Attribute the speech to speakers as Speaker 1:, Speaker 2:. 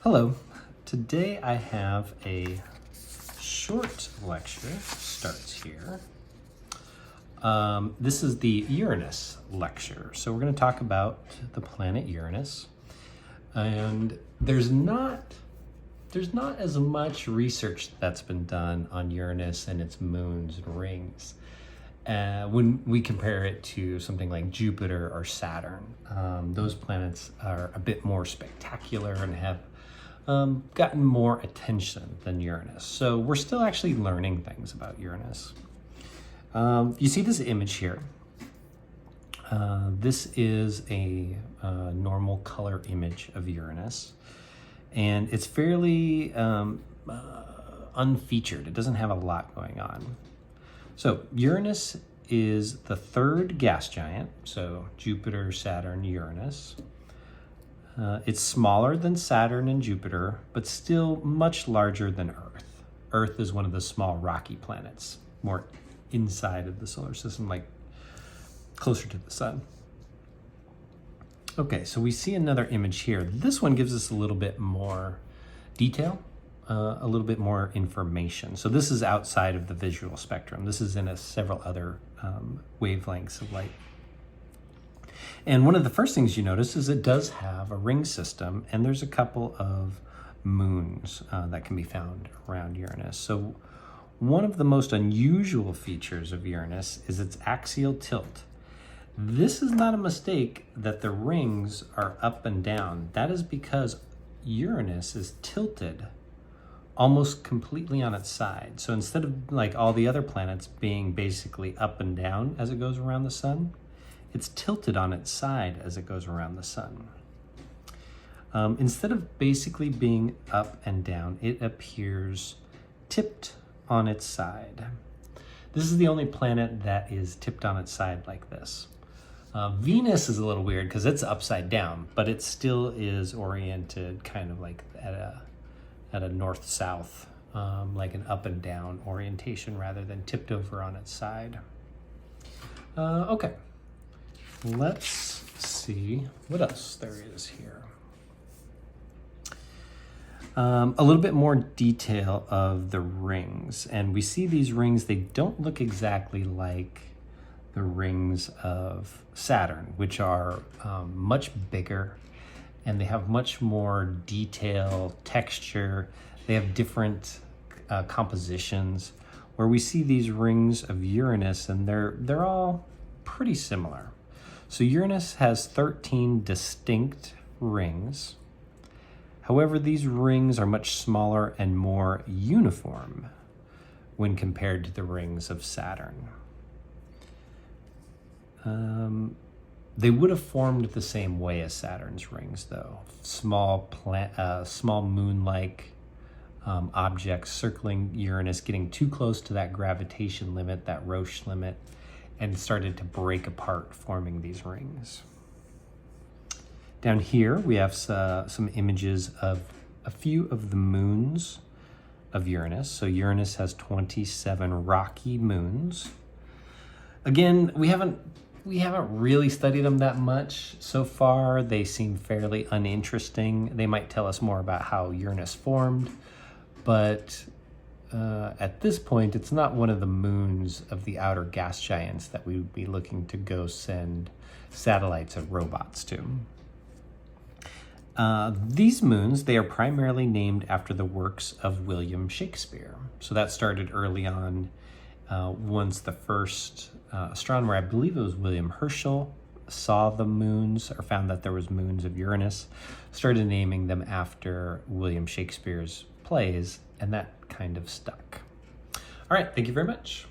Speaker 1: Hello. Today I have a short lecture, starts here. This is the Uranus Lecture. So we're going to talk about the planet Uranus. And there's not as much research that's been done on Uranus and its moons and rings when we compare it to something like Jupiter or Saturn. Those planets are a bit more spectacular and have gotten more attention than Uranus. So we're still actually learning things about Uranus. You see this image here. This is a normal color image of Uranus, and it's fairly unfeatured. It doesn't have a lot going on. So Uranus is the third gas giant, so Jupiter, Saturn, Uranus. It's smaller than Saturn and Jupiter, but still much larger than Earth. Earth is one of the small rocky planets, more inside of the solar system, like closer to the sun. Okay, so we see another image here. This one gives us a little bit more detail, a little bit more information. So this is outside of the visual spectrum. This is in several other wavelengths of light. And one of the first things you notice is it does have a ring system, and there's a couple of moons that can be found around Uranus. So one of the most unusual features of Uranus is its axial tilt. This is not a mistake that the rings are up and down. That is because Uranus is tilted almost completely on its side. So instead of like all the other planets being basically up and down as it goes around the sun, it's tilted on its side as it goes around the sun. Instead of basically being up and down, it appears tipped on its side. This is the only planet that is tipped on its side like this. Venus is a little weird because it's upside down, but it still is oriented kind of like at a north-south, like an up and down orientation rather than tipped over on its side. Okay. Let's see what else there is here. A little bit more detail of the rings. And we see these rings, they don't look exactly like the rings of Saturn, which are much bigger, and they have much more detail, texture. They have different compositions, where we see these rings of Uranus, and they're all pretty similar. So Uranus has 13 distinct rings. However, these rings are much smaller and more uniform when compared to the rings of Saturn. They would have formed the same way as Saturn's rings, though. Small moon-like objects circling Uranus, getting too close to that gravitation limit, that Roche limit, and started to break apart, forming these rings. Down here, we have some images of a few of the moons of Uranus. So Uranus has 27 rocky moons. Again, we haven't really studied them that much so far. They seem fairly uninteresting. They might tell us more about how Uranus formed, but at this point, it's not one of the moons of the outer gas giants that we would be looking to go send satellites and robots to. These moons, they are primarily named after the works of William Shakespeare. So that started early on, once the first astronomer, I believe it was William Herschel, saw the moons or found that there was moons of Uranus, started naming them after William Shakespeare's plays, and that kind of stuck. All right, thank you very much.